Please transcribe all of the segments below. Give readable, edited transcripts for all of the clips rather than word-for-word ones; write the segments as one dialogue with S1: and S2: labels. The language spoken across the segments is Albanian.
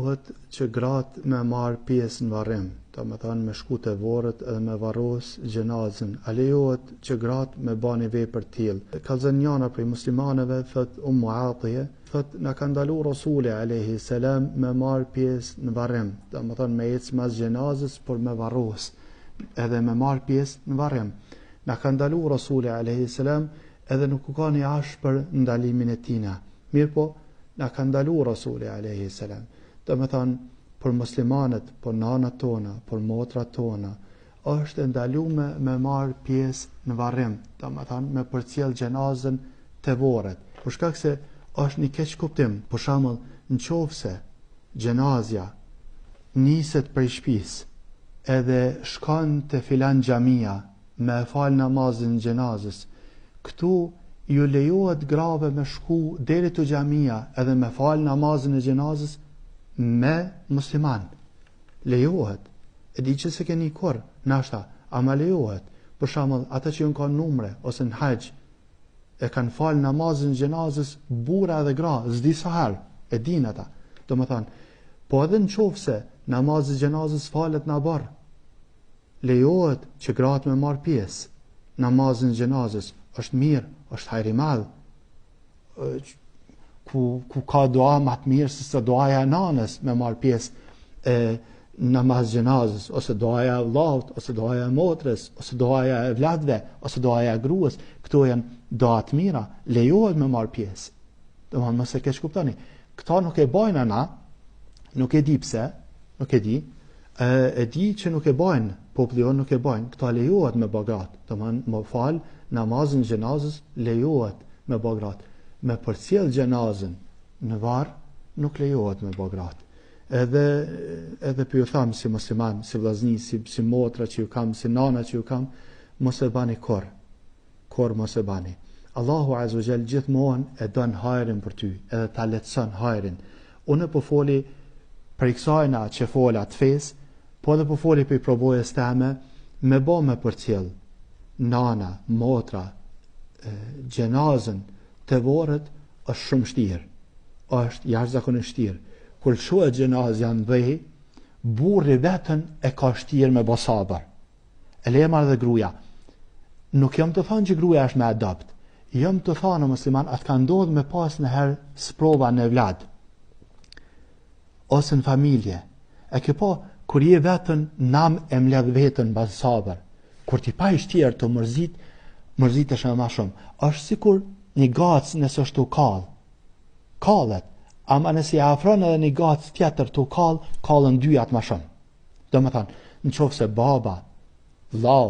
S1: lejohet që gratë me marë pjesë në varrim, do të thonë me shku te vorët edhe me varros gjenazën? A lejohet që gratë me bani vepër të tillë? Ka thënë njëra prej muslimanëve, thot Atiye, thot na ka ndaluar Rasuli alayhi salam me marë pjesë në varrim, do të thonë me ecë mas gjenazës por me varros, edhe me marë pjesë në varrim. Na ka ndaluar Rasuli alayhi salam edhe nuk ka një ashpër ndalimin e tina. Mirë po, na ka ndaluar Rasuli alayhi salam. Do të thonë për muslimanët, për nanat tona, për motrat tona, është ndaluar me marë pjesë në varrim, do të thonë me përcjell gjenazën te vorret. Për shkak se është një keq kuptim. Për shembull, nëse gjenazja niset prej shtëpisë edhe shkon te filan xhamia me fal namazin e gjenazës, këtu ju lejohet grave me shku deri te xhamia edhe me fal namazin e gjenazës me musliman. Lejohet. E di që se keni kur, nashta, ama lejohet. Për shembull, ata që kanë numre ose në haxh e kanë fal namazin e gjenazës burra dhe gra, s'di sa herë, e din ata. Domethënë, po edhe nëse namazi i gjenazës falet në barr, lejohet që gratë me marr pjesë. Namazin e gjenazës është mirë, është hajri madh. Ku ka dua më të mirë se sa duaja e nanës me marr pjesë namaz gjenazës, ose duaja e vllaut, ose duaja e motrës, ose duaja e vladve, ose duaja e gruas. Këto janë dua të mira, lejohet me marr pjesë. Domethënë mos e keq kuptoni. Këta nuk e bajnë ana, nuk e di pse, nuk e di. E di që nuk e bajnë, populli jon nuk e bajnë. Këta lejohet me bagrat. Domethënë më fal namazin e gjenazës lejohet me bagrat. Me përcjell gjenazën në varr nuk lejohet me bagrat. Edhe për ju tham si musliman, si vllazni, si motra që ju kam, si nana që ju kam, mos e bani kur mos e bani. Allahu Azza wa Jall gjithmonë e don hajrin për ty, edhe ta lehtëson hajrin. Unë po foli për kësajna që fola të fes, po edhe po foli për provojës teme, me bë me përcjell nana, motra, gjenazën te vorret është shumë vështirë. Është jashtëzakonisht vështirë. Kur shohet gjenazja në dhej, burri vetën e ka vështirë me sabër. E lema dhe gruaja. Nuk jam të thënë që gruaja është me adopt. Jam të thënë musliman, atë ka ndodhur me pas në herë sprova në vlad ose në familje. E ke po, kur je vetën nam e mledh vetën bas sabër. Kur ti pa i vështirë të mërzitesh më shumë. Është sikur një gacë nëse është u kallet. Ama nëse ja afron edhe një gacë tjetër të kallën dyjat më shumë. Domethënë, nëse baba, vllau,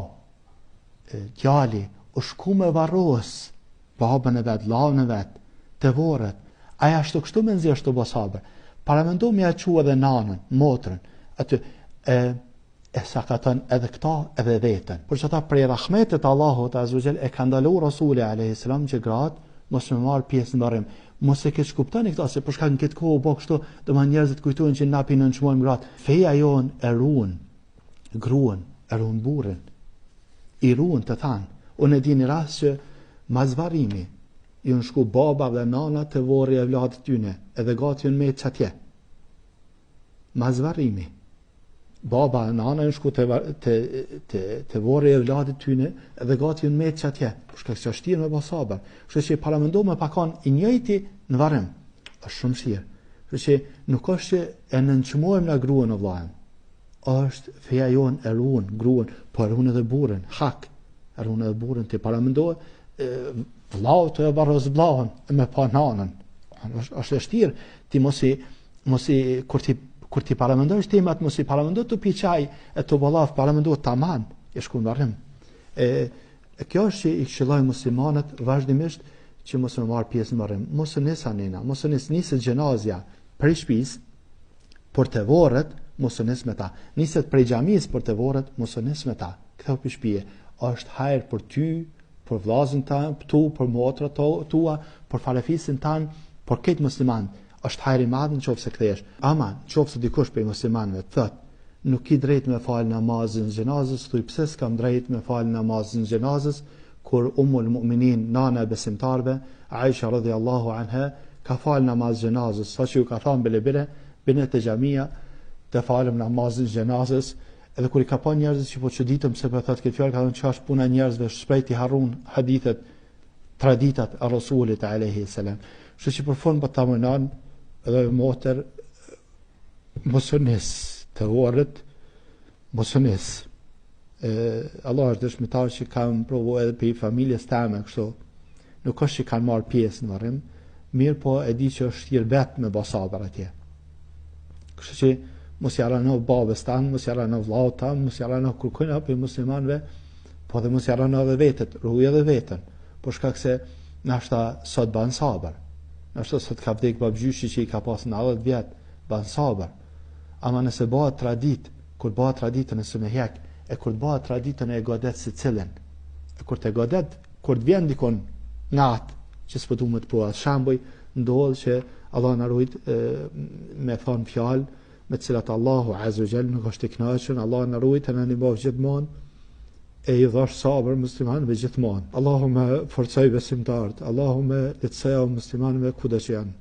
S1: djali u shku me varros babën e vet, vllaun e vet, te vorret, aja ashtu kështu me nxjerr shto sabër. Para mendo me ja çu edhe nanën, motrën, aty e sakaton edhe këta edhe veten. Por çata prej rahmetit Allahut Azza wa Jall e ka ndaluar Rasuli alayhi salam që gratë mos më marr pjesë në varrim. Mos e keq kuptoni këta se për shkak në këtë kohë u bë kështu, domethënë njerëzit kujtojnë që na pinë nënçmojmë gratë. Feja jon e ruan gruan, e ruan burrin. I ruan të thanë. Unë e di një rast që mas varrimi ju në shku baba dhe nana të vorri e vladit tyne, edhe gati ju në me qatje. Mas varrimi. Baba dhe nana ju në shku të vorri e vladit tyne, edhe gati ju në me qatje. Shka që është tirë me basabar. Shka që paramendo me pakon i njëjti në varrim. është shumë shtirë. Shka që nuk është që e nënqmojmë nga gruën o vlajmë. është feja jonë e ruën, gruën, po e ruën edhe burën, hak. E ruën edhe burën, të paramendo vlau të e varros vlaun me pa nanën. është e shtirë. Ti mosi kur ti paramendojsh temat, mos i paramendo të pi qaj e të bollaf, paramendo të taman, e shku në varrim. Kjo është që i këshilloj muslimanët vazhdimisht që mos më marr pjesë në varrim. Mos e nis anena, mos e niset gjenazja prej shtëpisë por të vorret, mos e nis me ta. Niset prej xhamisë por të vorret, mos e nis me ta. Ktheu për shtëpi. Është hajër për ty, për vllazën tan, për motrat tua, për falefisin tan, për këtë musliman. Është hajër i madh nëse kthehesh. Ama nëse dikush prej muslimanëve thotë nuk i drejt me fal namazin e gjenazës, thuj pse s'kam drejt me fal namazin e gjenazës, kur Ummul Mu'minin, nana e besimtarve, Aisha radhiyallahu anha, ka fal namaz gjenazës, sa që ju ka thënë bile binet e xhamia të falem namazin xhenazës, edhe kur I ka pa njerëzit që po çuditëm se po thotë këtë fjalë, ka thënë ç'është puna e njerëzve, shpejt I harrun hadithet, traditat e Rasulit alayhi salam. Kështu që për fund po ta mënon edhe motor mosonis të orët, mosonis. Allah është dëshmitar që kam provu edhe për familjes teme, kështu nuk është që kanë marrë pjesë në varrim, mirë po e di që është hirbet me basabër atje. Kështu që mos ja ranov babës tanë, mos ja ranov vllaut tanë, mos ja ranov kërkujna për muslimanëve, po dhe mos ja ranov edhe vetët, ruaj edhe vetën, por shkak se nashta sot ban sabër. Nashta sot ka vdek babgjyshi që I ka pas 90 vjet, ban sabër. Ama nëse bëhet tradit, kur bëhet traditën e së me hjek, e kur bëhet traditën e godet se cilën, e kur të godet, kur të vjen dikon natë, që s'po du më të po atë shambuj, ndodhë që Allah në rujt me thonë fjalë, me cilat Allahu Azza wa Jall nuk është I kënaqur, Allah në rujt e në një bovë gjithmonë, e I dhash sabër muslimanëve gjithmonë. Allahume forcoj besimtarët, Allahume letësëja muslimanëve kudo që janë.